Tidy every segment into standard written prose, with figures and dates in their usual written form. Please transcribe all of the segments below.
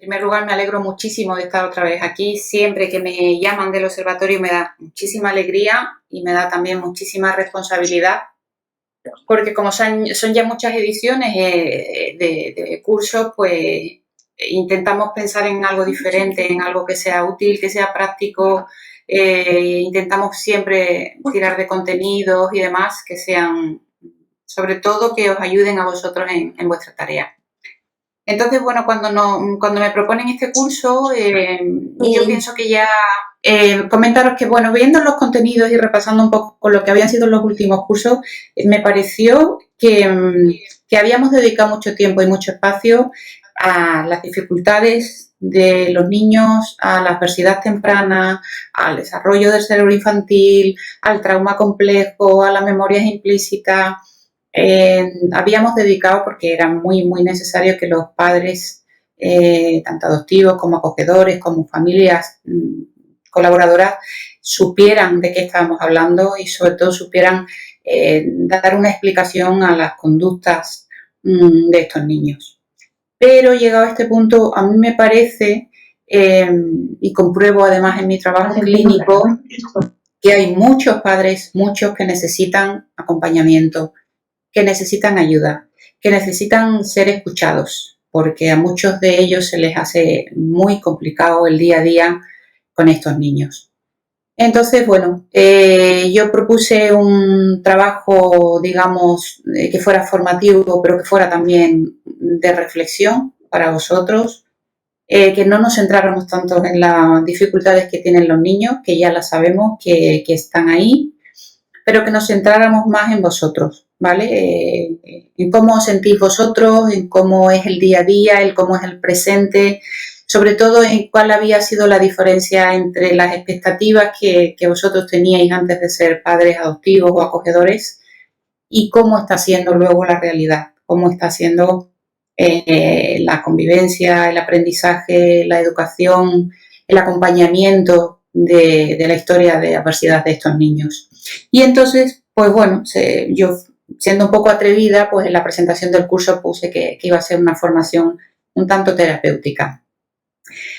En primer lugar, me alegro muchísimo de estar otra vez aquí. Siempre que me llaman del observatorio me da muchísima alegría y me da también muchísima responsabilidad, porque como son ya muchas ediciones de cursos, pues intentamos pensar en algo diferente, en algo que sea útil, que sea práctico. Intentamos siempre tirar de contenidos y demás que sean, sobre todo, que os ayuden a vosotros en vuestra tarea. Entonces, bueno, cuando me proponen este curso, yo pienso que ya comentaros que, bueno, viendo los contenidos y repasando un poco lo que habían sido los últimos cursos, me pareció que habíamos dedicado mucho tiempo y mucho espacio a las dificultades de los niños, a la adversidad temprana, al desarrollo del cerebro infantil, al trauma complejo, a las memorias implícitas. Habíamos dedicado, porque era muy, muy necesario que los padres, tanto adoptivos como acogedores, como familias colaboradoras, supieran de qué estábamos hablando y sobre todo supieran dar una explicación a las conductas de estos niños. Pero llegado a este punto, a mí me parece, y compruebo además en mi trabajo clínico, que hay muchos padres, muchos que necesitan acompañamiento, que necesitan ayuda, que necesitan ser escuchados, porque a muchos de ellos se les hace muy complicado el día a día con estos niños. Entonces, bueno, yo propuse un trabajo, digamos, que fuera formativo, pero que fuera también de reflexión para vosotros, que no nos centráramos tanto en las dificultades que tienen los niños, que ya las sabemos que están ahí, pero que nos centráramos más en vosotros, ¿vale? En cómo os sentís vosotros, en cómo es el día a día, en cómo es el presente, sobre todo en cuál había sido la diferencia entre las expectativas que vosotros teníais antes de ser padres adoptivos o acogedores y cómo está siendo luego la realidad, cómo está siendo la convivencia, el aprendizaje, la educación, el acompañamiento de la historia de adversidad de estos niños. Y entonces, pues bueno, yo siendo un poco atrevida, pues en la presentación del curso puse que iba a ser una formación un tanto terapéutica.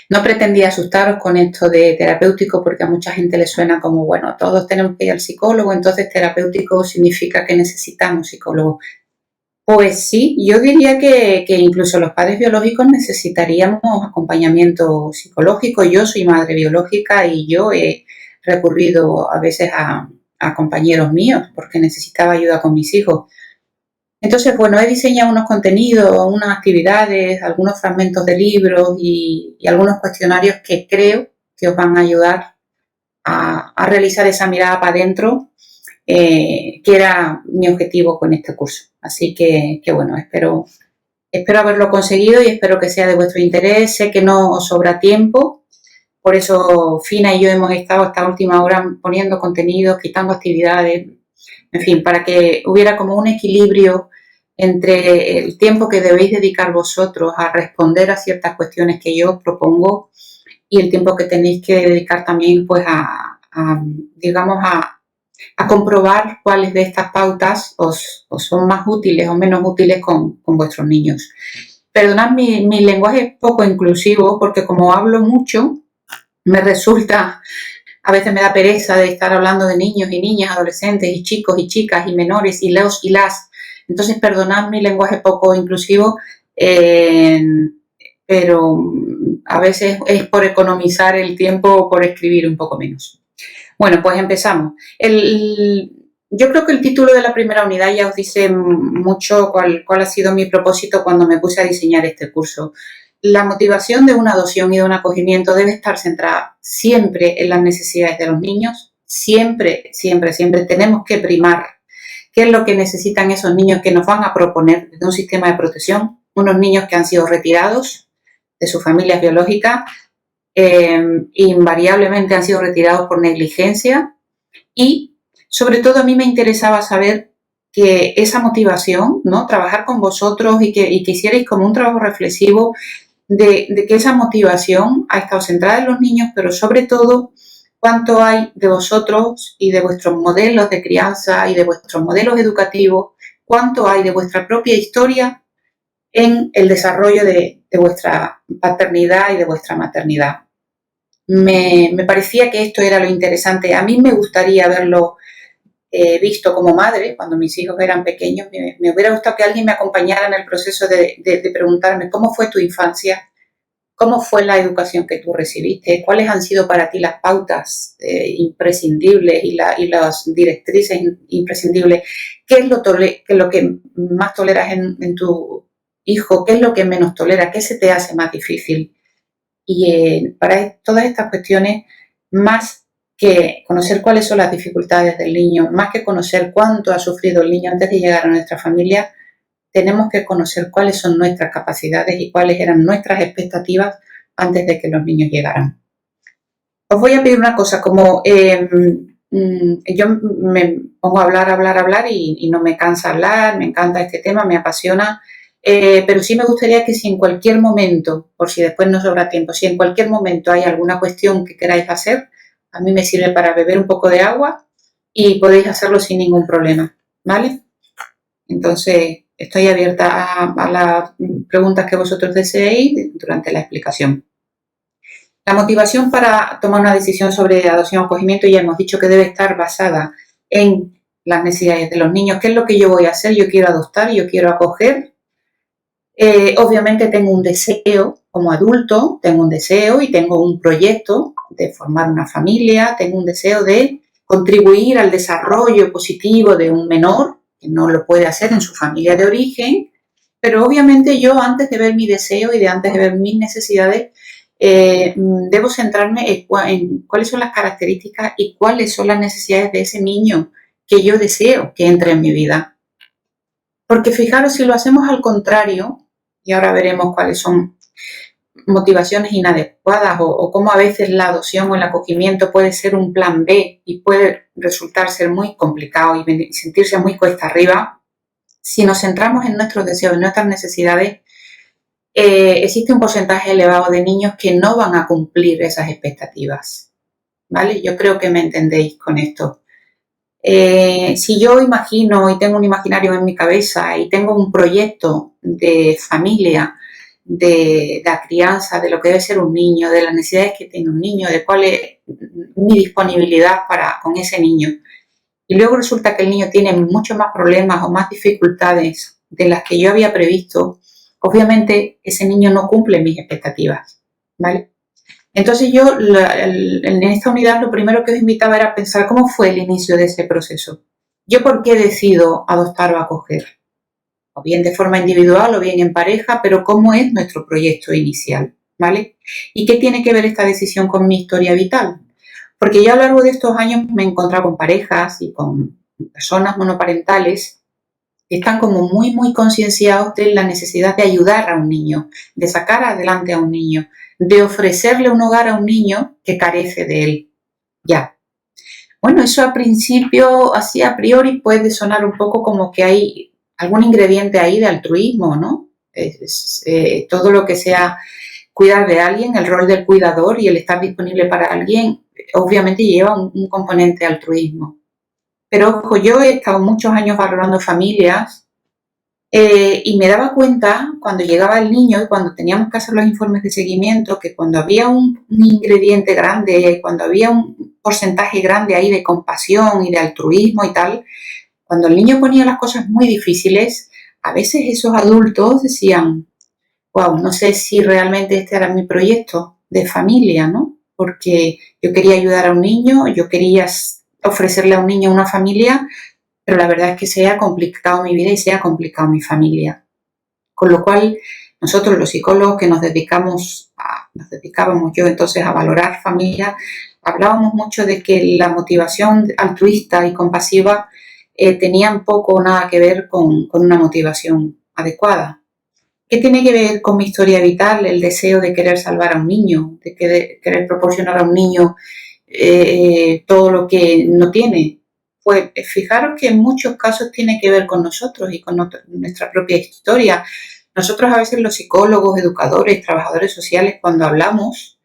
No pretendía asustaros con esto de terapéutico porque a mucha gente le suena como, bueno, todos tenemos que ir al psicólogo, entonces terapéutico significa que necesitamos psicólogo. Pues sí, yo diría que incluso los padres biológicos necesitaríamos acompañamiento psicológico. Yo soy madre biológica y yo he recurrido a veces a compañeros míos porque necesitaba ayuda con mis hijos. Entonces, bueno, he diseñado unos contenidos, unas actividades, algunos fragmentos de libros y algunos cuestionarios que creo que os van a ayudar a realizar esa mirada para adentro, que era mi objetivo con este curso. Así que bueno, espero haberlo conseguido y espero que sea de vuestro interés. Sé que no os sobra tiempo, por eso Fina y yo hemos estado hasta última hora poniendo contenidos, quitando actividades, en fin, para que hubiera como un equilibrio entre el tiempo que debéis dedicar vosotros a responder a ciertas cuestiones que yo os propongo y el tiempo que tenéis que dedicar también pues digamos, a comprobar cuáles de estas pautas os son más útiles o menos útiles con vuestros niños. Perdonad mi lenguaje poco inclusivo porque como hablo mucho, me resulta, a veces me da pereza de estar hablando de niños y niñas, adolescentes y chicos y chicas y menores y los y las. Entonces, perdonad mi lenguaje poco inclusivo, pero a veces es por economizar el tiempo o por escribir un poco menos. Bueno, pues empezamos. Yo creo que el título de la primera unidad ya os dice mucho cuál ha sido mi propósito cuando me puse a diseñar este curso. La motivación de una adopción y de un acogimiento debe estar centrada siempre en las necesidades de los niños. Siempre, siempre, siempre tenemos que primar qué es lo que necesitan esos niños que nos van a proponer desde un sistema de protección. Unos niños que han sido retirados de sus familias biológicas, invariablemente han sido retirados por negligencia y sobre todo a mí me interesaba saber que esa motivación, ¿no? Trabajar con vosotros y que hicierais como un trabajo reflexivo de que esa motivación ha estado centrada en los niños, pero sobre todo cuánto hay de vosotros y de vuestros modelos de crianza y de vuestros modelos educativos, cuánto hay de vuestra propia historia en el desarrollo de de vuestra paternidad y de vuestra maternidad. Me parecía que esto era lo interesante. A mí me gustaría haberlo visto como madre cuando mis hijos eran pequeños. Me hubiera gustado que alguien me acompañara en el proceso de preguntarme cómo fue tu infancia, cómo fue la educación que tú recibiste, cuáles han sido para ti las pautas imprescindibles y las directrices imprescindibles, qué es lo que más toleras en tu hijo, qué es lo que menos tolera, qué se te hace más difícil. Y para todas estas cuestiones, más que conocer cuáles son las dificultades del niño, más que conocer cuánto ha sufrido el niño antes de llegar a nuestra familia, tenemos que conocer cuáles son nuestras capacidades y cuáles eran nuestras expectativas antes de que los niños llegaran. Os voy a pedir una cosa, como yo me pongo a hablar y no me cansa hablar, me encanta este tema, me apasiona, pero sí me gustaría que si en cualquier momento, por si después no sobra tiempo, si en cualquier momento hay alguna cuestión que queráis hacer, a mí me sirve para beber un poco de agua y podéis hacerlo sin ningún problema, ¿vale? Entonces, estoy abierta a las preguntas que vosotros deseéis durante la explicación. La motivación para tomar una decisión sobre adopción o acogimiento ya hemos dicho que debe estar basada en las necesidades de los niños. ¿Qué es lo que yo voy a hacer? Yo quiero adoptar, yo quiero acoger. Obviamente tengo un deseo como adulto, tengo un deseo y tengo un proyecto de formar una familia, tengo un deseo de contribuir al desarrollo positivo de un menor que no lo puede hacer en su familia de origen, pero obviamente yo antes de ver mi deseo y de antes de ver mis necesidades, debo centrarme en cuáles son las características y cuáles son las necesidades de ese niño que yo deseo que entre en mi vida. Porque fijaros, si lo hacemos al contrario, y ahora veremos cuáles son motivaciones inadecuadas o cómo a veces la adopción o el acogimiento puede ser un plan B y puede resultar ser muy complicado y sentirse muy cuesta arriba. Si nos centramos en nuestros deseos, en nuestras necesidades, existe un porcentaje elevado de niños que no van a cumplir esas expectativas, ¿vale? Yo creo que me entendéis con esto. Si yo imagino y tengo un imaginario en mi cabeza y tengo un proyecto de familia, de la crianza, de lo que debe ser un niño, de las necesidades que tiene un niño, de cuál es mi disponibilidad con ese niño, y luego resulta que el niño tiene muchos más problemas o más dificultades de las que yo había previsto, obviamente ese niño no cumple mis expectativas, ¿vale? Entonces yo en esta unidad lo primero que os invitaba era pensar cómo fue el inicio de ese proceso. ¿Yo por qué decido adoptar o acoger? O bien de forma individual o bien en pareja, pero cómo es nuestro proyecto inicial, ¿vale? ¿Y qué tiene que ver esta decisión con mi historia vital? Porque yo a lo largo de estos años me he encontrado con parejas y con personas monoparentales que están como muy concienciados de la necesidad de ayudar a un niño, de sacar adelante a un niño, de ofrecerle un hogar a un niño que carece de él. Ya. Bueno, eso a principio, así a priori, puede sonar un poco como que hay algún ingrediente ahí de altruismo, ¿no? Todo lo que sea cuidar de alguien, el rol del cuidador y el estar disponible para alguien, obviamente lleva un componente de altruismo. Pero ojo, yo he estado muchos años valorando familias y me daba cuenta cuando llegaba el niño y cuando teníamos que hacer los informes de seguimiento que cuando había un ingrediente grande, cuando había un porcentaje grande ahí de compasión y de altruismo y tal, cuando el niño ponía las cosas muy difíciles, a veces esos adultos decían, wow, no sé si realmente este era mi proyecto de familia, ¿no? Porque yo quería ayudar a un niño, yo quería ofrecerle a un niño una familia, pero la verdad es que se ha complicado mi vida y se ha complicado mi familia. Con lo cual, nosotros los psicólogos que nos dedicábamos yo entonces a valorar familia, hablábamos mucho de que la motivación altruista y compasiva tenían poco o nada que ver con una motivación adecuada. ¿Qué tiene que ver con mi historia vital? El deseo de querer salvar a un niño, de querer proporcionar a un niño todo lo que no tiene. Pues fijaros que en muchos casos tiene que ver con nosotros y con nuestra propia historia. Nosotros a veces los psicólogos, educadores, trabajadores sociales, cuando hablamos,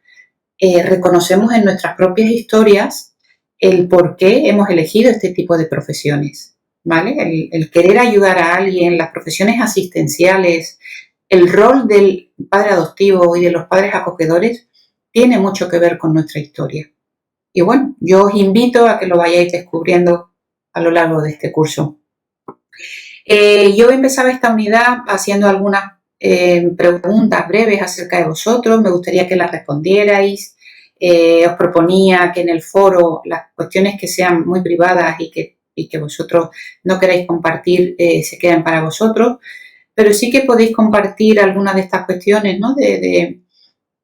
reconocemos en nuestras propias historias el por qué hemos elegido este tipo de profesiones, ¿vale? El querer ayudar a alguien, las profesiones asistenciales, el rol del padre adoptivo y de los padres acogedores tiene mucho que ver con nuestra historia. Y bueno, yo os invito a que lo vayáis descubriendo a lo largo de este curso. Yo empezaba esta unidad haciendo algunas preguntas breves acerca de vosotros. Me gustaría que las respondierais. Os proponía que en el foro las cuestiones que sean muy privadas y que vosotros no queráis compartir se queden para vosotros. Pero sí que podéis compartir algunas de estas cuestiones, ¿no? De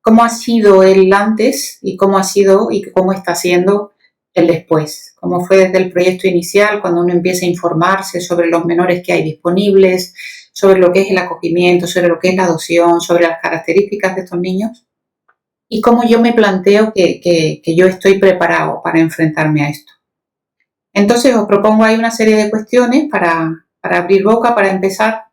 cómo ha sido el antes y cómo ha sido y cómo está siendo el después. Cómo fue desde el proyecto inicial, cuando uno empieza a informarse sobre los menores que hay disponibles, sobre lo que es el acogimiento, sobre lo que es la adopción, sobre las características de estos niños, y cómo yo me planteo que yo estoy preparado para enfrentarme a esto. Entonces os propongo ahí una serie de cuestiones para abrir boca, para empezar.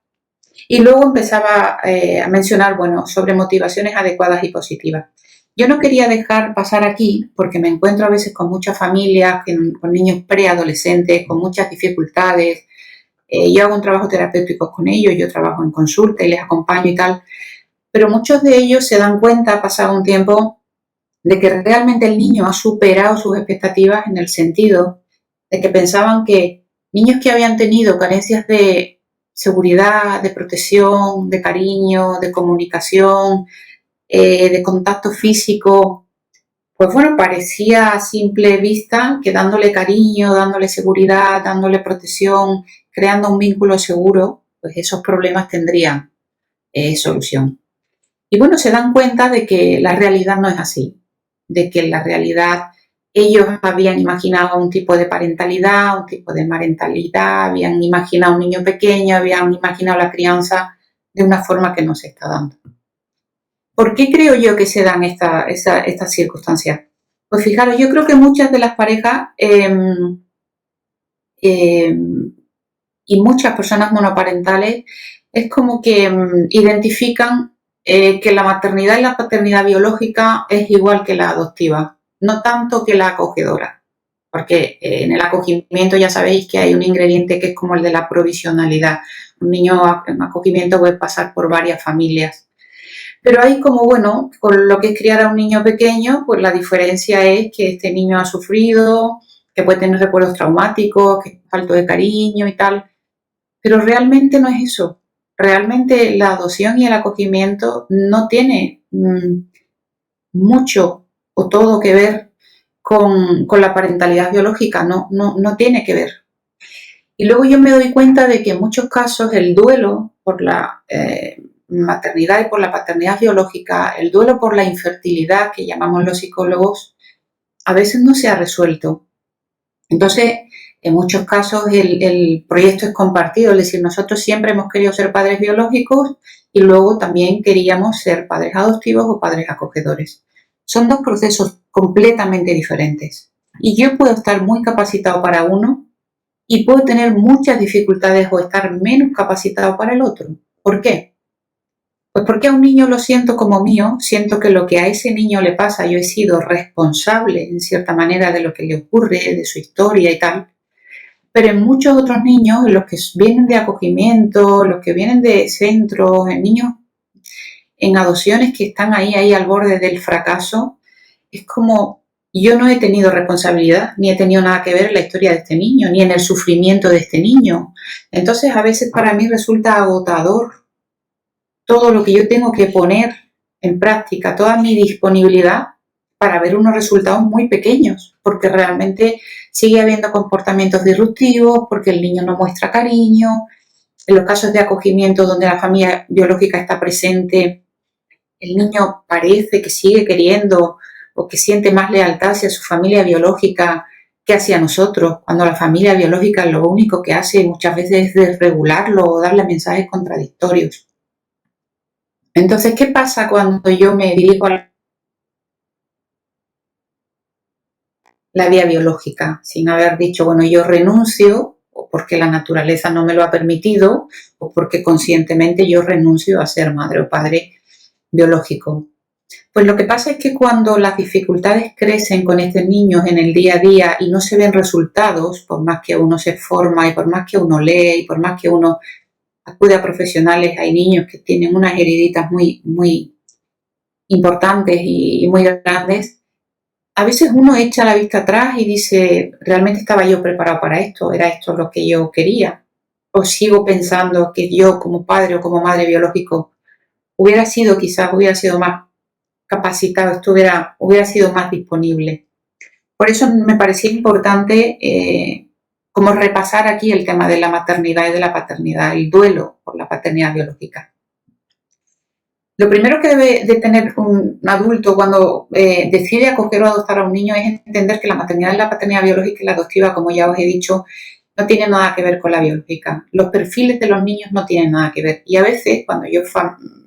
Y luego empezaba a mencionar, bueno, sobre motivaciones adecuadas y positivas. Yo no quería dejar pasar aquí, porque me encuentro a veces con muchas familias, con niños preadolescentes, con muchas dificultades. Yo hago un trabajo terapéutico con ellos, yo trabajo en consulta y les acompaño y tal. Pero muchos de ellos se dan cuenta, pasado un tiempo, de que realmente el niño ha superado sus expectativas en el sentido de que pensaban que niños que habían tenido carencias de seguridad, de protección, de cariño, de comunicación, de contacto físico, pues bueno, parecía a simple vista que dándole cariño, dándole seguridad, dándole protección, creando un vínculo seguro, pues esos problemas tendrían solución. Y bueno, se dan cuenta de que la realidad no es así, de que en la realidad ellos habían imaginado un tipo de parentalidad, un tipo de marentalidad, habían imaginado un niño pequeño, habían imaginado la crianza de una forma que no se está dando. ¿Por qué creo yo que se dan estas circunstancias? Pues fijaros, yo creo que muchas de las parejas y muchas personas monoparentales es como que identifican que la maternidad y la paternidad biológica es igual que la adoptiva, no tanto que la acogedora, porque en el acogimiento ya sabéis que hay un ingrediente que es como el de la provisionalidad. Un niño en acogimiento puede pasar por varias familias. Pero hay como, bueno, con lo que es criar a un niño pequeño, pues la diferencia es que este niño ha sufrido, que puede tener recuerdos traumáticos, que es falto de cariño y tal. Pero realmente no es eso. Realmente la adopción y el acogimiento no tiene mucho o todo que ver con la parentalidad biológica, no tiene que ver. Y luego yo me doy cuenta de que en muchos casos el duelo por la maternidad y por la paternidad biológica, el duelo por la infertilidad que llamamos los psicólogos, a veces no se ha resuelto. Entonces, en muchos casos el proyecto es compartido, es decir, nosotros siempre hemos querido ser padres biológicos y luego también queríamos ser padres adoptivos o padres acogedores. Son dos procesos completamente diferentes. Y yo puedo estar muy capacitado para uno y puedo tener muchas dificultades o estar menos capacitado para el otro. ¿Por qué? Pues porque a un niño lo siento como mío, siento que lo que a ese niño le pasa, yo he sido responsable en cierta manera de lo que le ocurre, de su historia y tal. Pero en muchos otros niños, los que vienen de acogimiento, los que vienen de centros, en niños en adopciones que están ahí al borde del fracaso, es como yo no he tenido responsabilidad, ni he tenido nada que ver en la historia de este niño, ni en el sufrimiento de este niño. Entonces, a veces para mí resulta agotador todo lo que yo tengo que poner en práctica, toda mi disponibilidad para ver unos resultados muy pequeños, porque realmente sigue habiendo comportamientos disruptivos, porque el niño no muestra cariño. En los casos de acogimiento donde la familia biológica está presente, el niño parece que sigue queriendo o que siente más lealtad hacia su familia biológica que hacia nosotros, cuando la familia biológica lo único que hace muchas veces es desregularlo o darle mensajes contradictorios. Entonces, ¿qué pasa cuando yo me dirijo a la vía biológica sin haber dicho, bueno, yo renuncio, o porque la naturaleza no me lo ha permitido, o porque conscientemente yo renuncio a ser madre o padre biológico? Pues lo que pasa es que cuando las dificultades crecen con estos niños en el día a día y no se ven resultados, por más que uno se forma y por más que uno lee y por más que uno acude a profesionales, hay niños que tienen unas heriditas muy importantes y muy grandes. A veces uno echa la vista atrás y dice, ¿realmente estaba yo preparado para esto? ¿Era esto lo que yo quería? ¿O sigo pensando que yo como padre o como madre biológico hubiera sido más capacitado, hubiera sido más disponible? Por eso me parecía importante como repasar aquí el tema de la maternidad y de la paternidad, el duelo por la paternidad biológica. Lo primero que debe de tener un adulto cuando decide acoger o adoptar a un niño es entender que la maternidad y la paternidad biológica y la adoptiva, como ya os he dicho, no tienen nada que ver con la biológica. Los perfiles de los niños no tienen nada que ver. Y a veces, cuando yo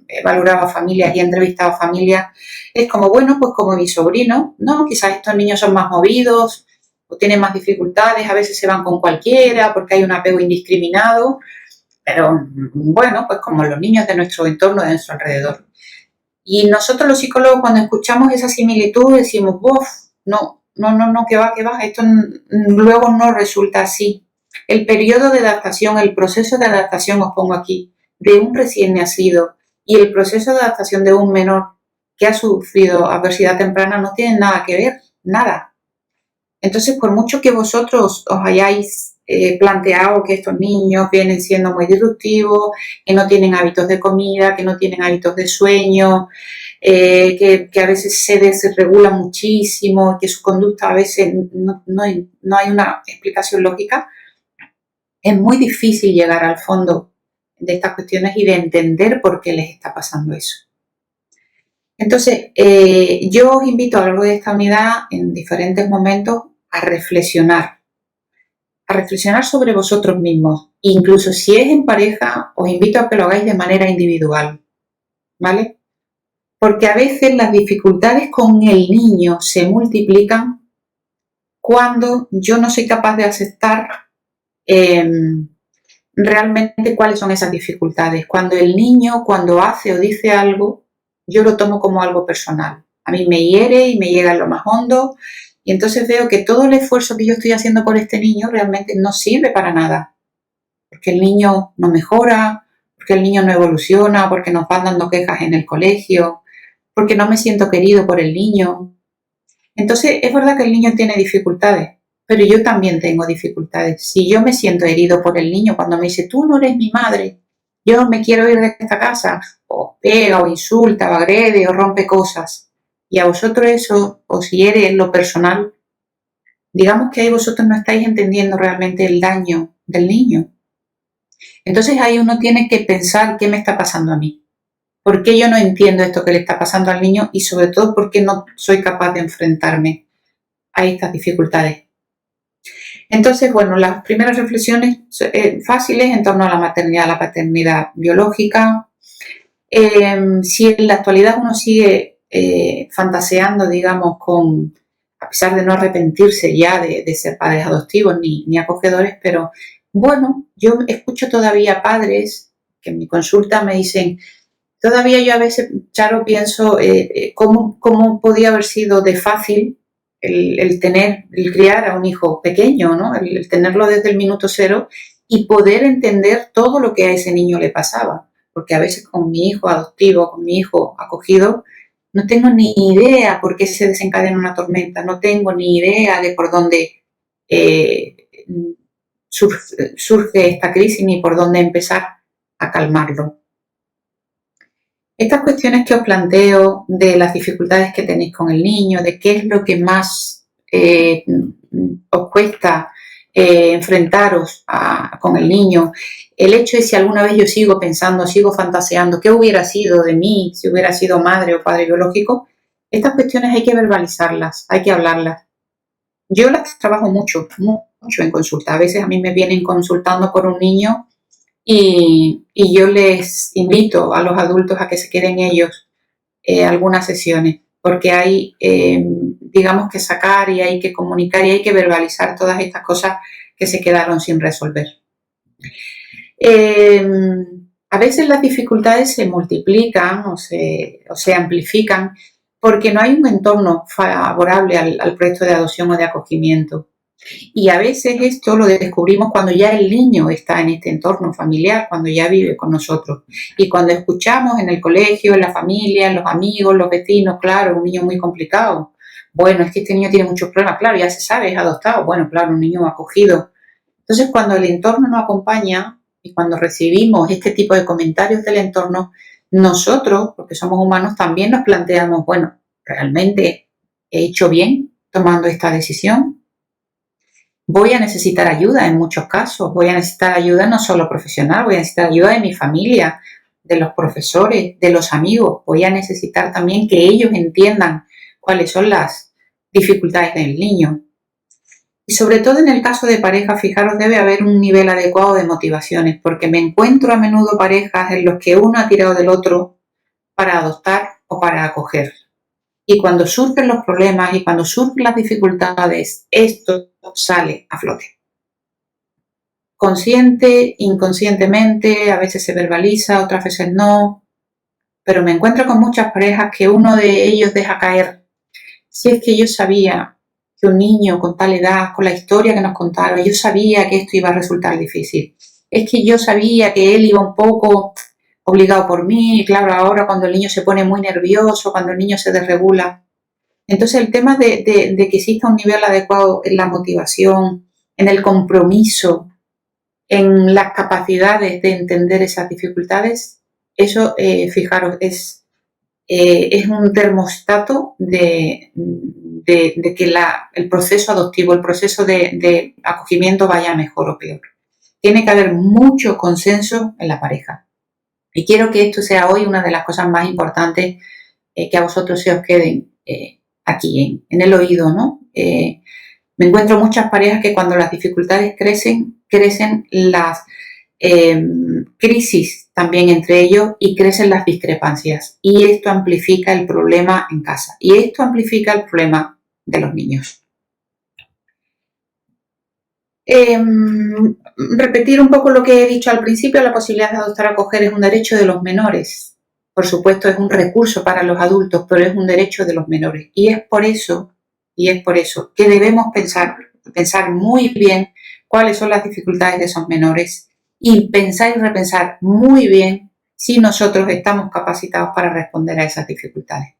he valorado familias y he entrevistado a familias, es como, bueno, pues como mi sobrino, ¿no? Quizás estos niños son más movidos o tienen más dificultades, a veces se van con cualquiera porque hay un apego indiscriminado. Pero bueno, pues como los niños de nuestro entorno, de nuestro alrededor. Y nosotros los psicólogos cuando escuchamos esa similitud decimos, ¡buf! No, que va, esto luego no resulta así. El periodo de adaptación, el proceso de adaptación, os pongo aquí, de un recién nacido y el proceso de adaptación de un menor que ha sufrido adversidad temprana no tienen nada que ver, nada. Entonces, por mucho que vosotros os hayáis planteado que estos niños vienen siendo muy disruptivos, que no tienen hábitos de comida, que no tienen hábitos de sueño, que a veces se desregula muchísimo, que su conducta a veces no hay una explicación lógica, es muy difícil llegar al fondo de estas cuestiones y de entender por qué les está pasando eso. Entonces, yo os invito a lo largo de esta unidad, en diferentes momentos, a reflexionar sobre vosotros mismos. Incluso si es en pareja, os invito a que lo hagáis de manera individual, ¿vale? Porque a veces las dificultades con el niño se multiplican cuando yo no soy capaz de aceptar realmente cuáles son esas dificultades. Cuando el niño, cuando hace o dice algo, yo lo tomo como algo personal. A mí me hiere y me llega en lo más hondo y entonces veo que todo el esfuerzo que yo estoy haciendo por este niño realmente no sirve para nada. Porque el niño no mejora, porque el niño no evoluciona, porque nos van dando quejas en el colegio, porque no me siento querido por el niño. Entonces, es verdad que el niño tiene dificultades, pero yo también tengo dificultades. Si yo me siento herido por el niño cuando me dice, tú no eres mi madre, yo me quiero ir de esta casa, o pega, o insulta, o agrede, o rompe cosas, y a vosotros eso os hiere en lo personal, digamos que ahí vosotros no estáis entendiendo realmente el daño del niño. Entonces ahí uno tiene que pensar qué me está pasando a mí. ¿Por qué yo no entiendo esto que le está pasando al niño? Y sobre todo, ¿por qué no soy capaz de enfrentarme a estas dificultades? Entonces, bueno, las primeras reflexiones fáciles en torno a la maternidad, la paternidad biológica. Si en la actualidad uno sigue fantaseando, digamos, a pesar de no arrepentirse ya de ser padres adoptivos ni acogedores, pero bueno, yo escucho todavía padres que en mi consulta me dicen, todavía yo a veces, Charo, pienso cómo podía haber sido de fácil el criar a un hijo pequeño, ¿no? El tenerlo desde el minuto cero y poder entender todo lo que a ese niño le pasaba. Porque a veces con mi hijo adoptivo, con mi hijo acogido, no tengo ni idea por qué se desencadena una tormenta, no tengo ni idea de por dónde surge esta crisis ni por dónde empezar a calmarlo. Estas cuestiones que os planteo de las dificultades que tenéis con el niño, de qué es lo que más os cuesta enfrentaros con el niño, el hecho de si alguna vez yo sigo pensando, sigo fantaseando, qué hubiera sido de mí si hubiera sido madre o padre biológico, estas cuestiones hay que verbalizarlas, hay que hablarlas. Yo las trabajo mucho en consulta. A veces a mí me vienen consultando por un niño y yo les invito a los adultos a que se queden ellos algunas sesiones, porque hay, digamos, que sacar y hay que comunicar y hay que verbalizar todas estas cosas que se quedaron sin resolver. A veces las dificultades se multiplican o se amplifican porque no hay un entorno favorable al proyecto de adopción o de acogimiento. Y a veces esto lo descubrimos cuando ya el niño está en este entorno familiar, cuando ya vive con nosotros. Y cuando escuchamos en el colegio, en la familia, en los amigos, los vecinos, claro, un niño muy complicado. Bueno, es que este niño tiene muchos problemas, claro, ya se sabe, es adoptado. Bueno, claro, un niño acogido. Entonces, cuando el entorno nos acompaña y cuando recibimos este tipo de comentarios del entorno, nosotros, porque somos humanos, también nos planteamos, bueno, ¿realmente he hecho bien tomando esta decisión? Voy a necesitar ayuda en muchos casos, voy a necesitar ayuda no solo profesional, voy a necesitar ayuda de mi familia, de los profesores, de los amigos, voy a necesitar también que ellos entiendan cuáles son las dificultades del niño. Y sobre todo en el caso de pareja, fijaros, debe haber un nivel adecuado de motivaciones, porque me encuentro a menudo parejas en los que uno ha tirado del otro para adoptar o para acoger. Y cuando surgen los problemas y cuando surgen las dificultades, esto sale a flote. Consciente, inconscientemente, a veces se verbaliza, otras veces no, pero me encuentro con muchas parejas que uno de ellos deja caer. Si es que yo sabía que un niño con tal edad, con la historia que nos contaron, yo sabía que esto iba a resultar difícil. Es que yo sabía que él iba un poco obligado por mí, y claro, ahora cuando el niño se pone muy nervioso, cuando el niño se desregula. Entonces el tema de que exista un nivel adecuado en la motivación, en el compromiso, en las capacidades de entender esas dificultades, eso, fijaros, es un termostato de que el proceso adoptivo, el proceso de acogimiento vaya mejor o peor. Tiene que haber mucho consenso en la pareja. Y quiero que esto sea hoy una de las cosas más importantes que a vosotros se os queden aquí en el oído, ¿no? Me encuentro muchas parejas que cuando las dificultades crecen las crisis también entre ellos y crecen las discrepancias. Y esto amplifica el problema en casa. Y esto amplifica el problema de los niños. Repetir un poco lo que he dicho al principio, la posibilidad de adoptar o acoger es un derecho de los menores. Por supuesto, es un recurso para los adultos, pero es un derecho de los menores. Y es por eso que debemos pensar muy bien cuáles son las dificultades de esos menores y pensar y repensar muy bien si nosotros estamos capacitados para responder a esas dificultades.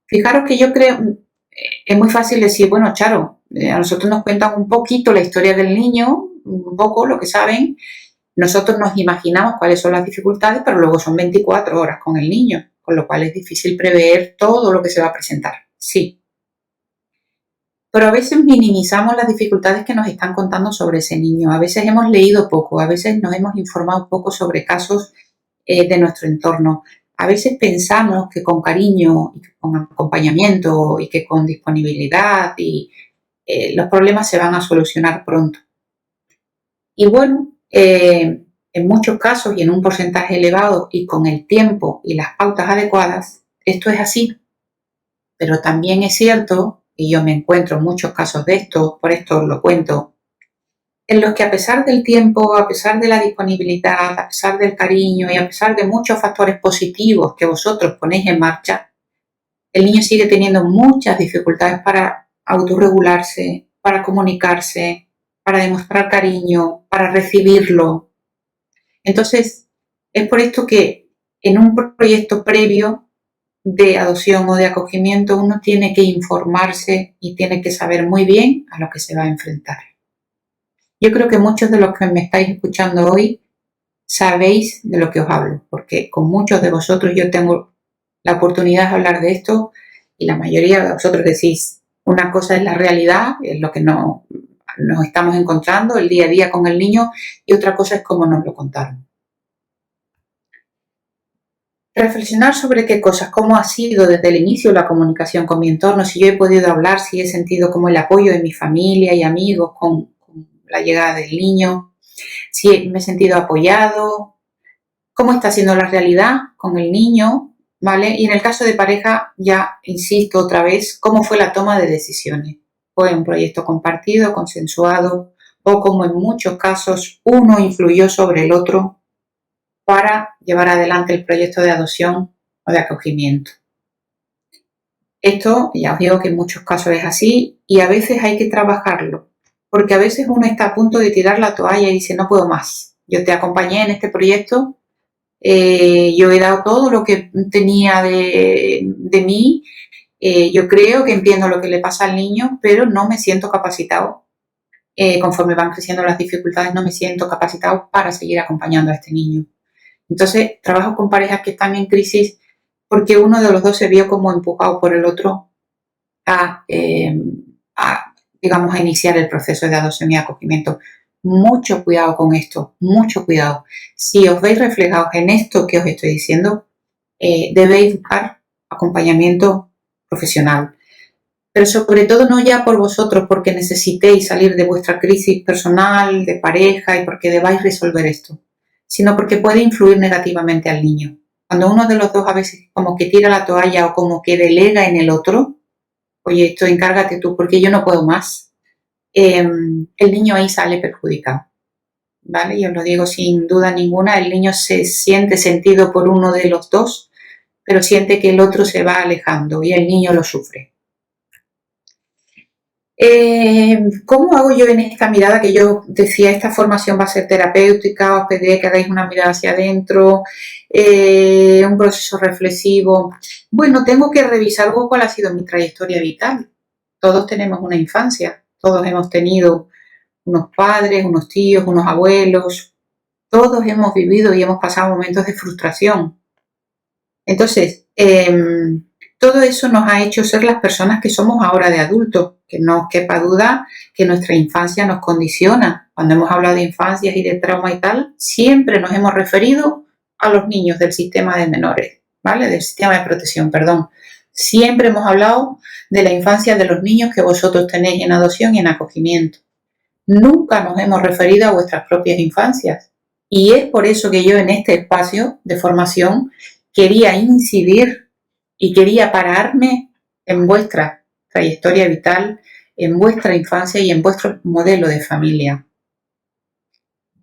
Fijaros que yo creo, es muy fácil decir, bueno, Charo, a nosotros nos cuentan un poquito la historia del niño, un poco lo que saben, nosotros nos imaginamos cuáles son las dificultades, pero luego son 24 horas con el niño, con lo cual es difícil prever todo lo que se va a presentar. Sí. Pero a veces minimizamos las dificultades que nos están contando sobre ese niño. A veces hemos leído poco, a veces nos hemos informado poco sobre casos de nuestro entorno. A veces pensamos que con cariño y con acompañamiento y que con disponibilidad y los problemas se van a solucionar pronto. Y bueno, en muchos casos y en un porcentaje elevado y con el tiempo y las pautas adecuadas, esto es así. Pero también es cierto, y yo me encuentro en muchos casos de esto, por esto os lo cuento, en los que a pesar del tiempo, a pesar de la disponibilidad, a pesar del cariño y a pesar de muchos factores positivos que vosotros ponéis en marcha, el niño sigue teniendo muchas dificultades para autorregularse, para comunicarse, para demostrar cariño, para recibirlo. Entonces, es por esto que en un proyecto previo de adopción o de acogimiento uno tiene que informarse y tiene que saber muy bien a lo que se va a enfrentar. Yo creo que muchos de los que me estáis escuchando hoy sabéis de lo que os hablo, porque con muchos de vosotros yo tengo la oportunidad de hablar de esto y la mayoría de vosotros decís, una cosa es la realidad, es lo que nos estamos encontrando el día a día con el niño, y otra cosa es cómo nos lo contaron. Reflexionar sobre qué cosas, cómo ha sido desde el inicio la comunicación con mi entorno, si yo he podido hablar, si he sentido como el apoyo de mi familia y amigos con la llegada del niño, si me he sentido apoyado, cómo está siendo la realidad con el niño, ¿vale? Y en el caso de pareja, ya insisto otra vez, cómo fue la toma de decisiones. ¿Fue un proyecto compartido, consensuado, o como en muchos casos uno influyó sobre el otro para llevar adelante el proyecto de adopción o de acogimiento? Esto, ya os digo que en muchos casos es así, y a veces hay que trabajarlo, porque a veces uno está a punto de tirar la toalla y dice, no puedo más. Yo te acompañé en este proyecto, yo he dado todo lo que tenía de mí, yo creo que entiendo lo que le pasa al niño, pero no me siento capacitado. Conforme van creciendo las dificultades, no me siento capacitado para seguir acompañando a este niño. Entonces, trabajo con parejas que están en crisis porque uno de los dos se vio como empujado por el otro a, digamos, a iniciar el proceso de adopción y acogimiento. Mucho cuidado con esto, mucho cuidado. Si os veis reflejados en esto que os estoy diciendo, debéis buscar acompañamiento profesional. Pero sobre todo no ya por vosotros, porque necesitéis salir de vuestra crisis personal, de pareja y porque debáis resolver esto, sino porque puede influir negativamente al niño. Cuando uno de los dos a veces como que tira la toalla o como que delega en el otro, oye, esto encárgate tú porque yo no puedo más, el niño ahí sale perjudicado, ¿vale? Yo lo digo sin duda ninguna, el niño se siente sentido por uno de los dos, pero siente que el otro se va alejando y el niño lo sufre. ¿Cómo hago yo en esta mirada que yo decía, esta formación va a ser terapéutica, os pediré que hagáis una mirada hacia adentro, un proceso reflexivo? Bueno, tengo que revisar cuál ha sido mi trayectoria vital. Todos tenemos una infancia, todos hemos tenido unos padres, unos tíos, unos abuelos, todos hemos vivido y hemos pasado momentos de frustración. Entonces, todo eso nos ha hecho ser las personas que somos ahora de adultos, que no os quepa duda que nuestra infancia nos condiciona. Cuando hemos hablado de infancias y de trauma y tal, siempre nos hemos referido a los niños del sistema de menores, ¿vale? Del sistema de protección, perdón. Siempre hemos hablado de la infancia de los niños que vosotros tenéis en adopción y en acogimiento. Nunca nos hemos referido a vuestras propias infancias. Y es por eso que yo en este espacio de formación quería incidir y quería pararme en vuestra trayectoria vital, en vuestra infancia y en vuestro modelo de familia.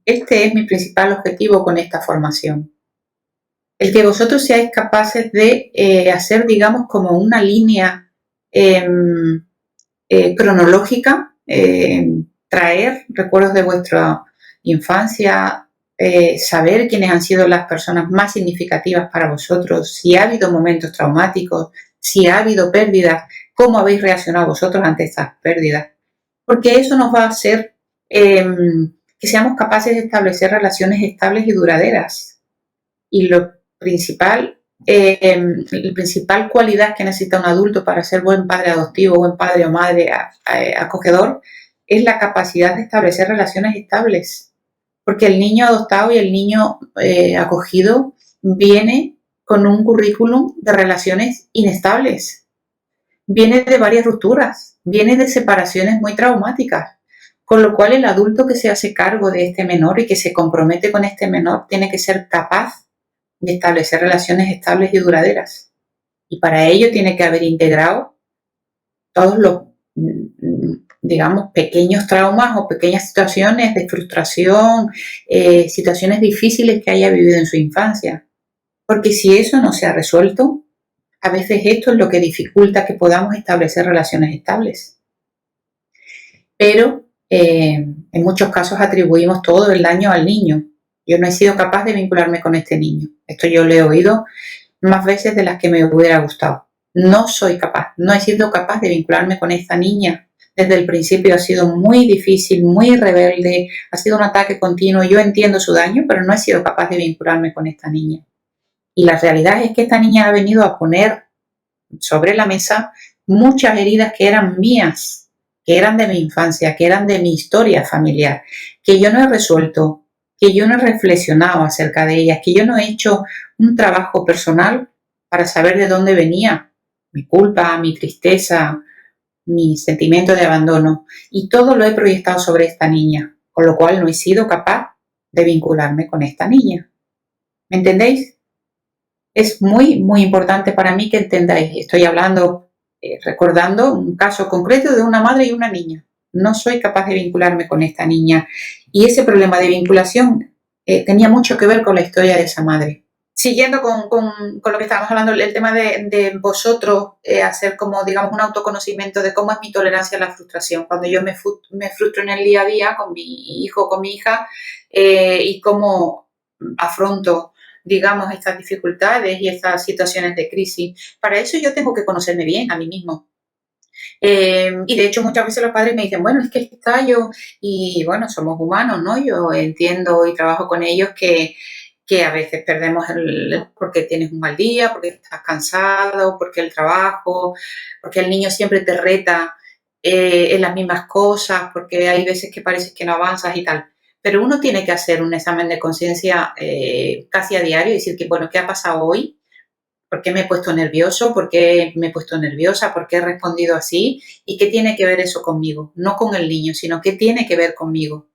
Este es mi principal objetivo con esta formación. El que vosotros seáis capaces de hacer, digamos, como una línea cronológica, traer recuerdos de vuestra infancia, saber quiénes han sido las personas más significativas para vosotros, si ha habido momentos traumáticos, si ha habido pérdidas, cómo habéis reaccionado vosotros ante estas pérdidas. Porque eso nos va a hacer que seamos capaces de establecer relaciones estables y duraderas. Y la principal cualidad que necesita un adulto para ser buen padre adoptivo, buen padre o madre acogedor, es la capacidad de establecer relaciones estables. Porque el niño adoptado y el niño acogido viene con un currículum de relaciones inestables. Viene de varias rupturas, viene de separaciones muy traumáticas. Con lo cual el adulto que se hace cargo de este menor y que se compromete con este menor tiene que ser capaz de establecer relaciones estables y duraderas. Y para ello tiene que haber integrado todos los, digamos, pequeños traumas o pequeñas situaciones de frustración, situaciones difíciles que haya vivido en su infancia. Porque si eso no se ha resuelto, a veces esto es lo que dificulta que podamos establecer relaciones estables. Pero en muchos casos atribuimos todo el daño al niño. Yo no he sido capaz de vincularme con este niño. Esto yo lo he oído más veces de las que me hubiera gustado. No soy capaz, no he sido capaz de vincularme con esta niña. Desde el principio ha sido muy difícil, muy rebelde, ha sido un ataque continuo. Yo entiendo su daño, pero no he sido capaz de vincularme con esta niña. Y la realidad es que esta niña ha venido a poner sobre la mesa muchas heridas que eran mías, que eran de mi infancia, que eran de mi historia familiar, que yo no he resuelto, que yo no he reflexionado acerca de ellas, que yo no he hecho un trabajo personal para saber de dónde venía mi culpa, mi tristeza, mi sentimiento de abandono. Y todo lo he proyectado sobre esta niña, con lo cual no he sido capaz de vincularme con esta niña. ¿Me entendéis? Es muy, muy importante para mí que entendáis. Estoy hablando, recordando un caso concreto de una madre y una niña. No soy capaz de vincularme con esta niña. Y ese problema de vinculación tenía mucho que ver con la historia de esa madre. siguiendo con lo que estábamos hablando, el tema de vosotros, hacer como, digamos, un autoconocimiento de cómo es mi tolerancia a la frustración. Cuando yo me frustro en el día a día con mi hijo o con mi hija, y cómo afronto, digamos, estas dificultades y estas situaciones de crisis. Para eso yo tengo que conocerme bien a mí mismo. Y de hecho muchas veces los padres me dicen, bueno, es que está yo, y bueno, somos humanos, ¿no? Yo entiendo y trabajo con ellos que a veces perdemos porque tienes un mal día, porque estás cansado, porque el trabajo, porque el niño siempre te reta en las mismas cosas, porque hay veces que parece que no avanzas y tal. Pero uno tiene que hacer un examen de conciencia casi a diario y decir que, bueno, ¿qué ha pasado hoy? ¿Por qué me he puesto nervioso? ¿Por qué me he puesto nerviosa? ¿Por qué he respondido así? ¿Y qué tiene que ver eso conmigo? No con el niño, sino qué tiene que ver conmigo.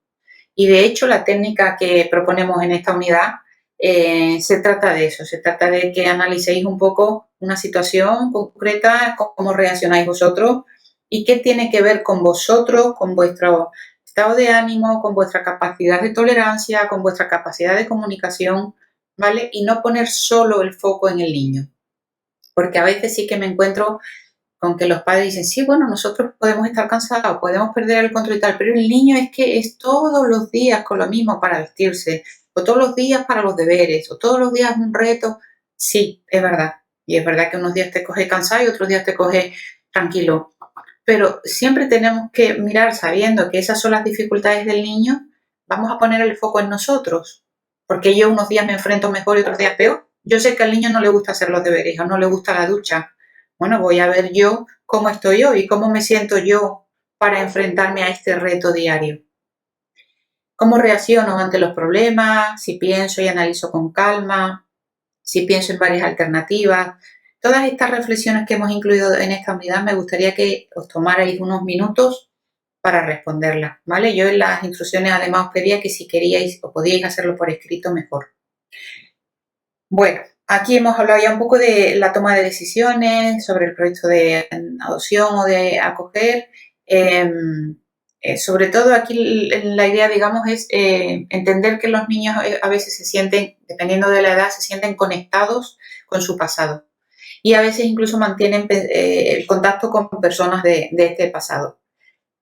Y de hecho la técnica que proponemos en esta unidad se trata de eso, se trata de que analicéis un poco una situación concreta, cómo reaccionáis vosotros y qué tiene que ver con vosotros, con vuestro estado de ánimo, con vuestra capacidad de tolerancia, con vuestra capacidad de comunicación, ¿vale? Y no poner solo el foco en el niño. Porque a veces sí que me encuentro con que los padres dicen, sí, bueno, nosotros podemos estar cansados, podemos perder el control y tal, pero el niño es que es todos los días con lo mismo para vestirse, o todos los días para los deberes, o todos los días un reto. Sí, es verdad. Y es verdad que unos días te coge cansado y otros días te coge tranquilo. Pero siempre tenemos que mirar sabiendo que esas son las dificultades del niño, vamos a poner el foco en nosotros. Porque yo unos días me enfrento mejor y otros días peor. Yo sé que al niño no le gusta hacer los deberes o no le gusta la ducha. Bueno, voy a ver yo cómo estoy yo y cómo me siento yo para enfrentarme a este reto diario. ¿Cómo reacciono ante los problemas? Si pienso y analizo con calma, si pienso en varias alternativas. Todas estas reflexiones que hemos incluido en esta unidad me gustaría que os tomarais unos minutos para responderlas, ¿vale? Yo en las instrucciones además os pedía que si queríais o podíais hacerlo por escrito mejor. Bueno, aquí hemos hablado ya un poco de la toma de decisiones, sobre el proyecto de adopción o de acoger. Sobre todo aquí la idea, digamos, es entender que los niños a veces se sienten, dependiendo de la edad, se sienten conectados con su pasado y a veces incluso mantienen el contacto con personas de este pasado.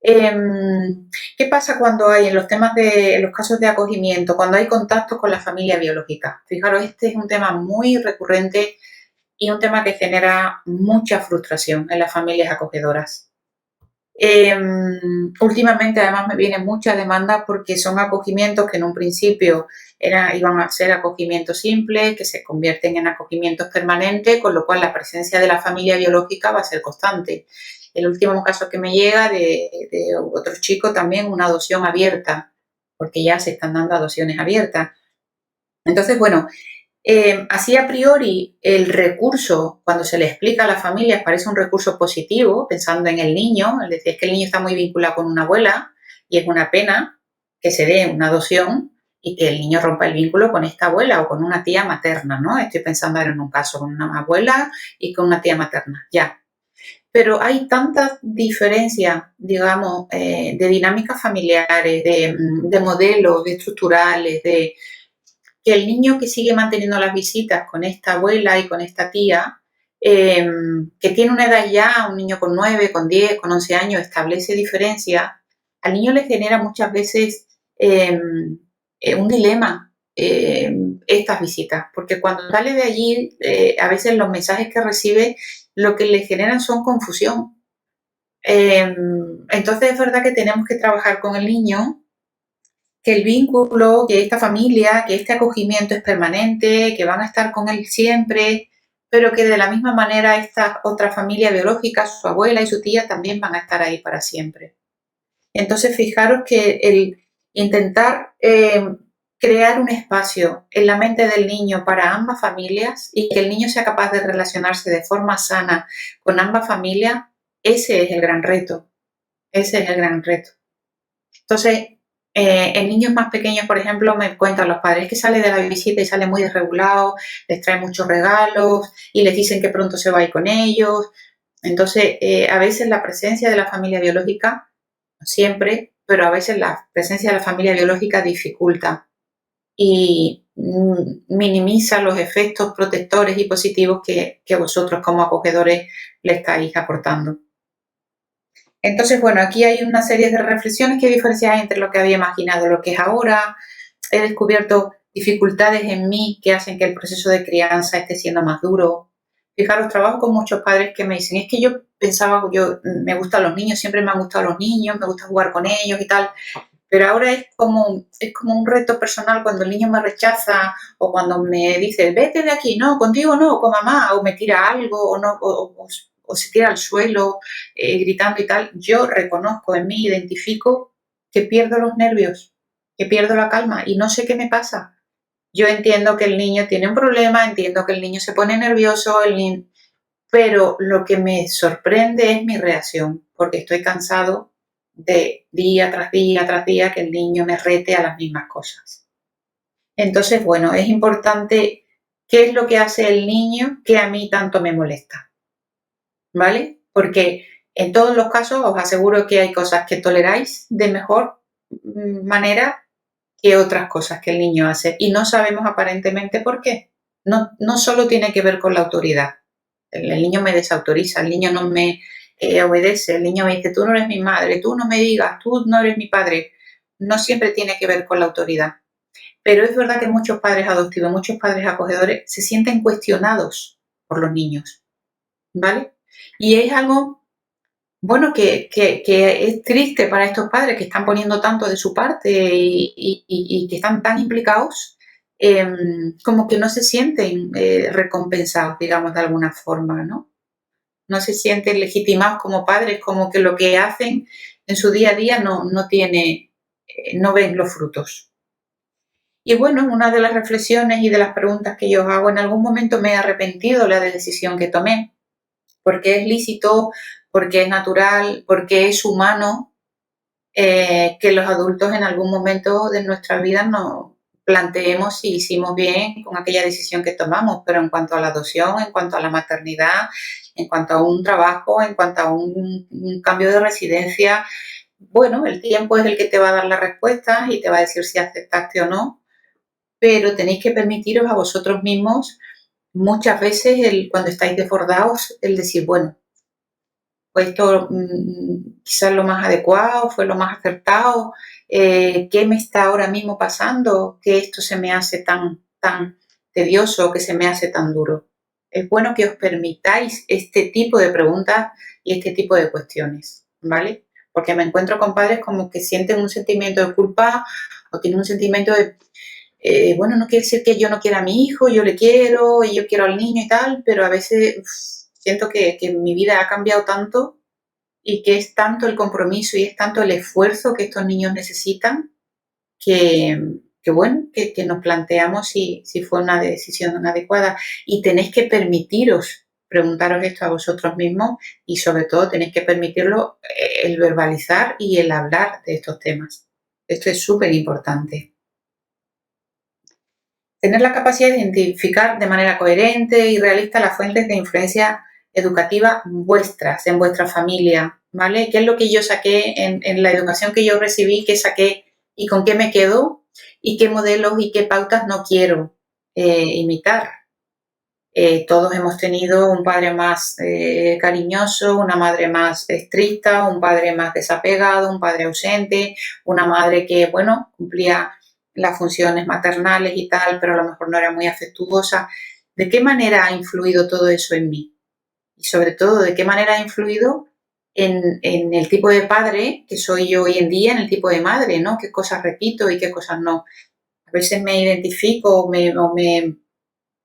¿Qué pasa cuando hay en los temas en los casos de acogimiento, cuando hay contacto con la familia biológica? Fijaros, este es un tema muy recurrente y un tema que genera mucha frustración en las familias acogedoras. Últimamente además me viene mucha demanda porque son acogimientos que en un principio iban a ser acogimientos simples, que se convierten en acogimientos permanentes, con lo cual la presencia de la familia biológica va a ser constante. El último caso que me llega de otro chico también, una adopción abierta, porque ya se están dando adopciones abiertas. Entonces, bueno, así a priori el recurso, cuando se le explica a las familias, parece un recurso positivo, pensando en el niño, es decir, es que el niño está muy vinculado con una abuela y es una pena que se dé una adopción y que el niño rompa el vínculo con esta abuela o con una tía materna, ¿no? Estoy pensando ahora en un caso con una abuela y con una tía materna, ya. Pero hay tantas diferencias, digamos, de dinámicas familiares, de modelos, de estructurales, de que el niño que sigue manteniendo las visitas con esta abuela y con esta tía, que tiene una edad ya, un niño con 9, con 10, con 11 años, establece diferencia, al niño le genera muchas veces un dilema estas visitas, porque cuando sale de allí, a veces los mensajes que recibe lo que le generan son confusión. Entonces es verdad que tenemos que trabajar con el niño, que el vínculo, que esta familia, que este acogimiento es permanente, que van a estar con él siempre, pero que de la misma manera esta otra familia biológica, su abuela y su tía, también van a estar ahí para siempre. Entonces, fijaros que el intentar crear un espacio en la mente del niño para ambas familias y que el niño sea capaz de relacionarse de forma sana con ambas familias, ese es el gran reto. Ese es el gran reto. Entonces, en niños más pequeños, por ejemplo, me cuentan los padres que sale de la visita y sale muy desregulado, les trae muchos regalos y les dicen que pronto se va a ir con ellos. Entonces, a veces la presencia de la familia biológica, no siempre, pero a veces la presencia de la familia biológica dificulta. Y minimiza los efectos protectores y positivos que vosotros como acogedores le estáis aportando. Entonces, bueno, aquí hay una serie de reflexiones que diferencian entre lo que había imaginado y lo que es ahora. He descubierto dificultades en mí que hacen que el proceso de crianza esté siendo más duro. Fijaros, trabajo con muchos padres que me dicen, es que yo pensaba, me gustan los niños, siempre me han gustado los niños, me gusta jugar con ellos y tal, pero ahora es como un reto personal cuando el niño me rechaza o cuando me dice, vete de aquí, no, contigo no, con mamá, o me tira algo o, no, o se tira al suelo gritando y tal. Yo reconozco en mí, identifico que pierdo los nervios, que pierdo la calma y no sé qué me pasa. Yo entiendo que el niño tiene un problema, entiendo que el niño se pone nervioso, pero lo que me sorprende es mi reacción, porque estoy cansado de día tras día tras día que el niño me rete a las mismas cosas. Entonces, bueno, es importante qué es lo que hace el niño que a mí tanto me molesta, ¿vale? Porque en todos los casos os aseguro que hay cosas que toleráis de mejor manera que otras cosas que el niño hace y no sabemos aparentemente por qué. No solo tiene que ver con la autoridad. El niño me desautoriza, el niño no me obedece, el niño me dice, tú no eres mi madre, tú no me digas, tú no eres mi padre. No siempre tiene que ver con la autoridad. Pero es verdad que muchos padres adoptivos, muchos padres acogedores se sienten cuestionados por los niños, ¿vale? Y es algo, bueno, que es triste para estos padres que están poniendo tanto de su parte y que están tan implicados, como que no se sienten recompensados, digamos, de alguna forma, ¿no? No se sienten legitimados como padres, como que lo que hacen en su día a día no ven los frutos. Y bueno, una de las reflexiones y de las preguntas que yo hago, en algún momento me he arrepentido de la decisión que tomé, porque es lícito, porque es natural, porque es humano que los adultos en algún momento de nuestra vida nos planteemos si hicimos bien con aquella decisión que tomamos, pero en cuanto a la adopción, en cuanto a la maternidad, en cuanto a un trabajo, en cuanto a un cambio de residencia, bueno, el tiempo es el que te va a dar las respuestas y te va a decir si aceptaste o no, pero tenéis que permitiros a vosotros mismos muchas veces cuando estáis desbordados el decir, bueno, pues esto quizás lo más adecuado, fue lo más acertado, qué me está ahora mismo pasando, que esto se me hace tan tedioso, que se me hace tan duro. Es bueno que os permitáis este tipo de preguntas y este tipo de cuestiones, ¿vale? Porque me encuentro con padres como que sienten un sentimiento de culpa o tienen un sentimiento de, bueno, no quiere decir que yo no quiera a mi hijo, yo le quiero y yo quiero al niño y tal, pero a veces siento que mi vida ha cambiado tanto y que es tanto el compromiso y es tanto el esfuerzo que estos niños necesitan que, bueno, que nos planteamos si fue una decisión adecuada. Y tenéis que permitiros preguntaros esto a vosotros mismos y sobre todo tenéis que permitirlo el verbalizar y el hablar de estos temas. Esto es súper importante. Tener la capacidad de identificar de manera coherente y realista las fuentes de influencia educativa vuestras, en vuestra familia, ¿vale? ¿Qué es lo que yo saqué en la educación que yo recibí, qué saqué y con qué me quedo y qué modelos y qué pautas no quiero imitar? Todos hemos tenido un padre más cariñoso, una madre más estricta, un padre más desapegado, un padre ausente, una madre que, bueno, cumplía las funciones maternales y tal, pero a lo mejor no era muy afectuosa. ¿De qué manera ha influido todo eso en mí? Y sobre todo, ¿de qué manera ha influido en el tipo de padre que soy yo hoy en día, en el tipo de madre, ¿no? ¿Qué cosas repito y qué cosas no? A veces me identifico o me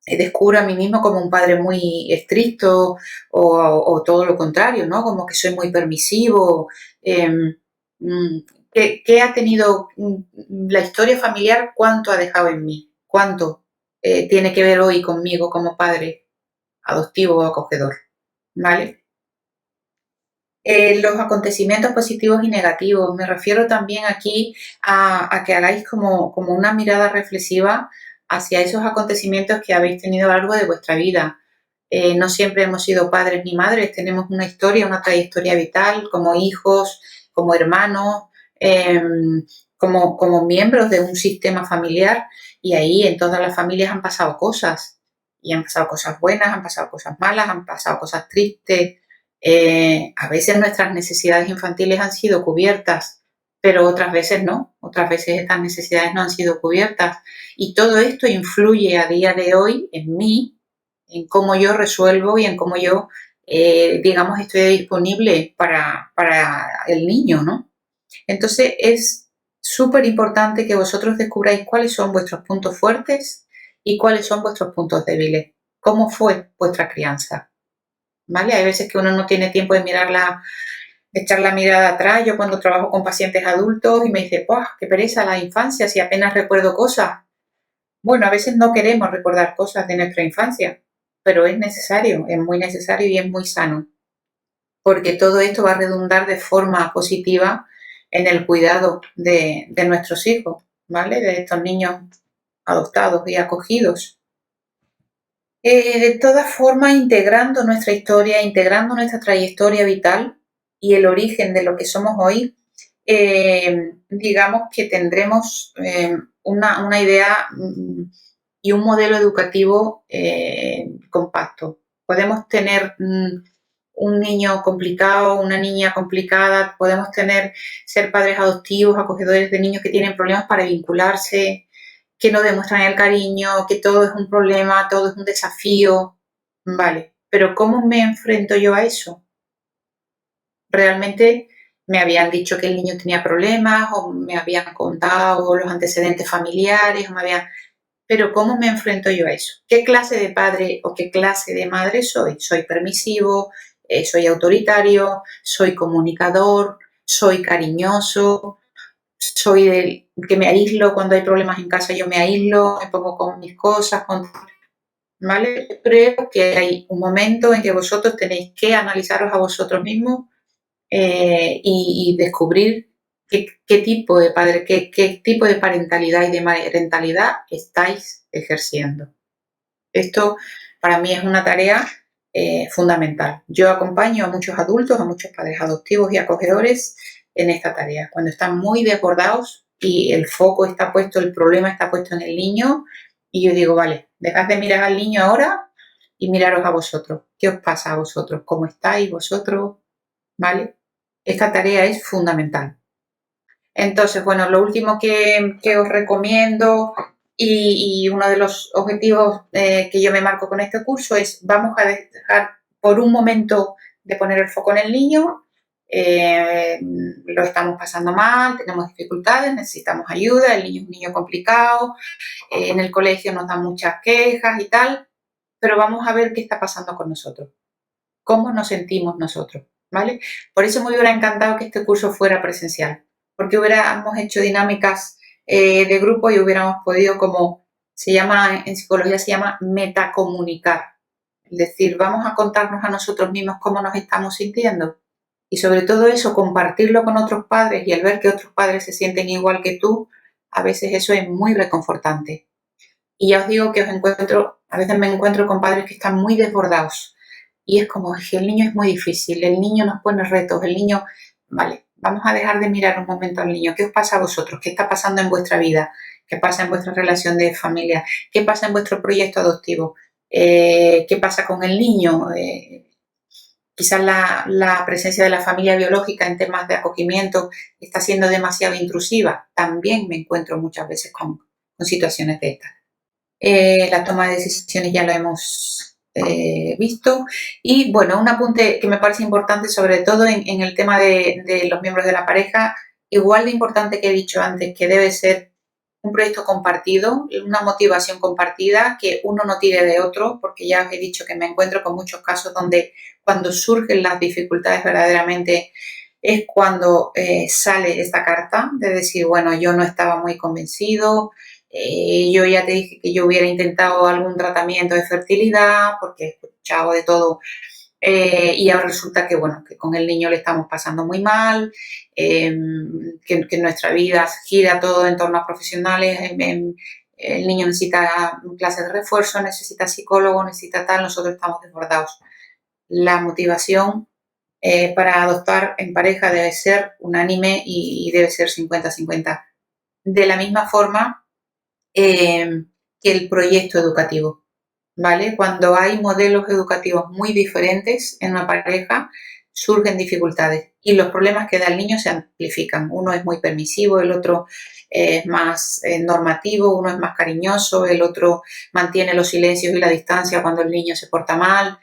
descubro a mí mismo como un padre muy estricto o todo lo contrario, ¿no? Como que soy muy permisivo. ¿Qué ha tenido la historia familiar? ¿Cuánto ha dejado en mí? ¿Cuánto tiene que ver hoy conmigo como padre adoptivo o acogedor? ¿Vale? Los acontecimientos positivos y negativos. Me refiero también aquí a que hagáis como una mirada reflexiva hacia esos acontecimientos que habéis tenido a lo largo de vuestra vida. No siempre hemos sido padres ni madres, tenemos una historia, una trayectoria vital como hijos, como hermanos, como miembros de un sistema familiar Y ahí en todas las familias han pasado cosas. Y han pasado cosas buenas, han pasado cosas malas, han pasado cosas tristes. A veces nuestras necesidades infantiles han sido cubiertas, pero otras veces no. Otras veces estas necesidades no han sido cubiertas. Y todo esto influye a día de hoy en mí, en cómo yo resuelvo y en cómo yo, digamos, estoy disponible para el niño, ¿no? Entonces es súper importante que vosotros descubráis cuáles son vuestros puntos fuertes y cuáles son vuestros puntos débiles. ¿Cómo fue vuestra crianza? ¿Vale? Hay veces que uno no tiene tiempo de de echar la mirada atrás. Yo cuando trabajo con pacientes adultos y me dice, ¡buah, qué pereza la infancia si apenas recuerdo cosas! Bueno, a veces no queremos recordar cosas de nuestra infancia, pero es necesario, es muy necesario y es muy sano, porque todo esto va a redundar de forma positiva en el cuidado de nuestros hijos, ¿vale? De estos niños adoptados y acogidos. De todas formas, integrando nuestra historia, integrando nuestra trayectoria vital y el origen de lo que somos hoy, digamos que tendremos una idea y un modelo educativo compacto. Podemos tener un niño complicado, una niña complicada, podemos ser padres adoptivos, acogedores de niños que tienen problemas para vincularse, que no demuestran el cariño, que todo es un problema, todo es un desafío, vale, pero ¿cómo me enfrento yo a eso? Realmente me habían dicho que el niño tenía problemas o me habían contado los antecedentes familiares, pero ¿cómo me enfrento yo a eso? ¿Qué clase de padre o qué clase de madre soy? ¿Soy permisivo? ¿Soy autoritario? ¿Soy comunicador? ¿Soy cariñoso? ¿Soy del que me aíslo cuando hay problemas en casa? Yo me aíslo, me pongo con mis cosas, ¿vale? Creo que hay un momento en que vosotros tenéis que analizaros a vosotros mismos y descubrir qué tipo de padre, qué tipo de parentalidad y de parentalidad estáis ejerciendo. Esto para mí es una tarea fundamental. Yo acompaño a muchos adultos, a muchos padres adoptivos y acogedores en esta tarea. Cuando están muy desbordados y el foco está puesto, el problema está puesto en el niño, y yo digo, vale, dejad de mirar al niño ahora y miraros a vosotros. ¿Qué os pasa a vosotros? ¿Cómo estáis vosotros? ¿Vale? Esta tarea es fundamental. Entonces, bueno, lo último que os recomiendo y uno de los objetivos que yo me marco con este curso es vamos a dejar por un momento de poner el foco en el niño, lo estamos pasando mal, tenemos dificultades, necesitamos ayuda, el niño es un niño complicado, en el colegio nos dan muchas quejas y tal, pero vamos a ver qué está pasando con nosotros, cómo nos sentimos nosotros, ¿vale? Por eso me hubiera encantado que este curso fuera presencial, porque hubiéramos hecho dinámicas de grupo y hubiéramos podido, como se llama, en psicología se llama metacomunicar. Es decir, vamos a contarnos a nosotros mismos cómo nos estamos sintiendo y sobre todo eso, compartirlo con otros padres y al ver que otros padres se sienten igual que tú, a veces eso es muy reconfortante. Y ya os digo que a veces me encuentro con padres que están muy desbordados y es como que el niño es muy difícil, el niño nos pone retos, el niño, vale, vamos a dejar de mirar un momento al niño. ¿Qué os pasa a vosotros? ¿Qué está pasando en vuestra vida? ¿Qué pasa en vuestra relación de familia? ¿Qué pasa en vuestro proyecto adoptivo? ¿Qué pasa con el niño? Quizás la presencia de la familia biológica en temas de acogimiento está siendo demasiado intrusiva. También me encuentro muchas veces con situaciones de estas. La toma de decisiones ya lo hemos visto. Y bueno, un apunte que me parece importante, sobre todo en el tema de los miembros de la pareja, igual de importante que he dicho antes, que debe ser un proyecto compartido, una motivación compartida, que uno no tire de otro, porque ya os he dicho que me encuentro con muchos casos donde cuando surgen las dificultades verdaderamente es cuando sale esta carta de decir, bueno, yo no estaba muy convencido, yo ya te dije que yo hubiera intentado algún tratamiento de fertilidad porque he escuchado de todo y ahora resulta que, bueno, que con el niño le estamos pasando muy mal, que nuestra vida gira todo en torno a profesionales, el niño necesita clases de refuerzo, necesita psicólogo, necesita tal, nosotros estamos desbordados. La motivación para adoptar en pareja debe ser unánime y debe ser 50-50. De la misma forma, que el proyecto educativo, ¿vale? Cuando hay modelos educativos muy diferentes en una pareja, surgen dificultades y los problemas que da el niño se amplifican. Uno es muy permisivo, el otro es más normativo, uno es más cariñoso, el otro mantiene los silencios y la distancia cuando el niño se porta mal.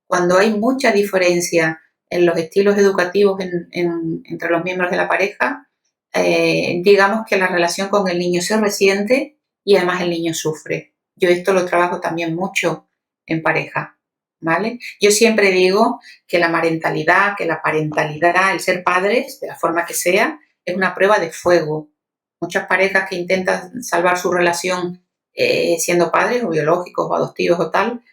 Cuando hay mucha diferencia en los estilos educativos entre los miembros de la pareja, digamos que la relación con el niño se resiente y además el niño sufre. Yo esto lo trabajo también mucho en pareja, ¿vale? Yo siempre digo que la parentalidad, el ser padres, de la forma que sea, es una prueba de fuego. Muchas parejas que intentan salvar su relación siendo padres o biológicos o adoptivos o tal,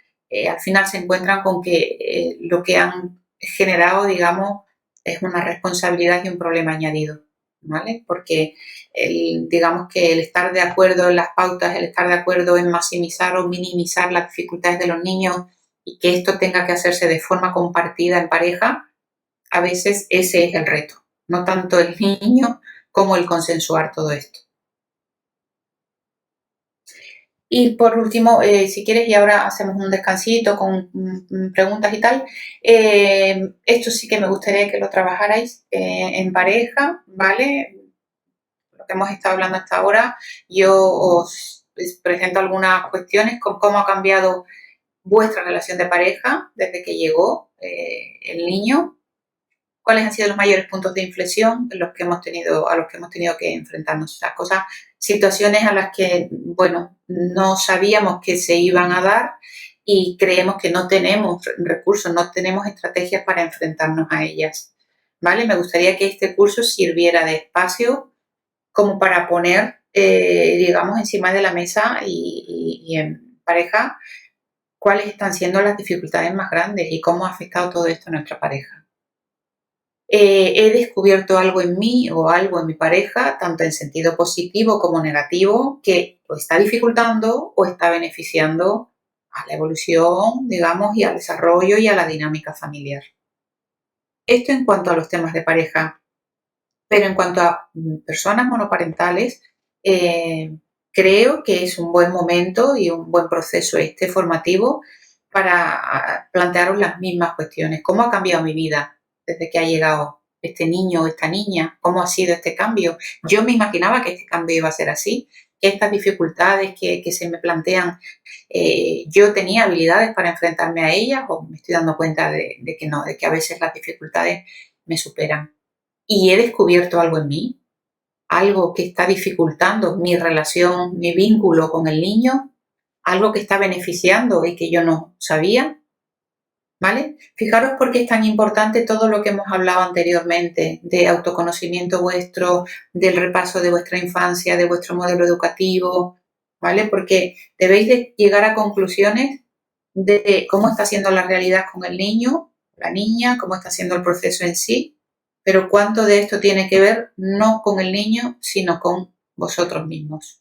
al final se encuentran con que lo que han generado, digamos, es una responsabilidad y un problema añadido, ¿vale? Porque digamos que el estar de acuerdo en las pautas, el estar de acuerdo en maximizar o minimizar las dificultades de los niños y que esto tenga que hacerse de forma compartida en pareja, a veces ese es el reto, no tanto el niño como el consensuar todo esto. Y por último, si quieres, y ahora hacemos un descansito con preguntas y tal, esto sí que me gustaría que lo trabajarais en pareja, ¿vale? Lo que hemos estado hablando hasta ahora, yo os presento algunas cuestiones con cómo ha cambiado vuestra relación de pareja desde que llegó el niño, cuáles han sido los mayores puntos de inflexión a los que hemos tenido que enfrentarnos. O sea, situaciones a las que, bueno, no sabíamos que se iban a dar y creemos que no tenemos recursos, no tenemos estrategias para enfrentarnos a ellas. ¿Vale? Me gustaría que este curso sirviera de espacio como para poner, digamos, encima de la mesa y en pareja cuáles están siendo las dificultades más grandes y cómo ha afectado todo esto a nuestra pareja. He descubierto algo en mí o algo en mi pareja, tanto en sentido positivo como negativo, que o está dificultando o está beneficiando a la evolución, digamos, y al desarrollo y a la dinámica familiar. Esto en cuanto a los temas de pareja, pero en cuanto a personas monoparentales, creo que es un buen momento y un buen proceso este formativo para plantearos las mismas cuestiones. ¿Cómo ha cambiado mi vida desde que ha llegado este niño o esta niña? ¿Cómo ha sido este cambio? Yo me imaginaba que este cambio iba a ser así, que estas dificultades que se me plantean, yo tenía habilidades para enfrentarme a ellas o me estoy dando cuenta de que no, de que a veces las dificultades me superan. Y he descubierto algo en mí, algo que está dificultando mi relación, mi vínculo con el niño, algo que está beneficiando y que yo no sabía, ¿vale? Fijaros por qué es tan importante todo lo que hemos hablado anteriormente de autoconocimiento vuestro, del repaso de vuestra infancia, de vuestro modelo educativo, ¿vale? Porque debéis de llegar a conclusiones de cómo está siendo la realidad con el niño, la niña, cómo está siendo el proceso en sí, pero cuánto de esto tiene que ver no con el niño, sino con vosotros mismos.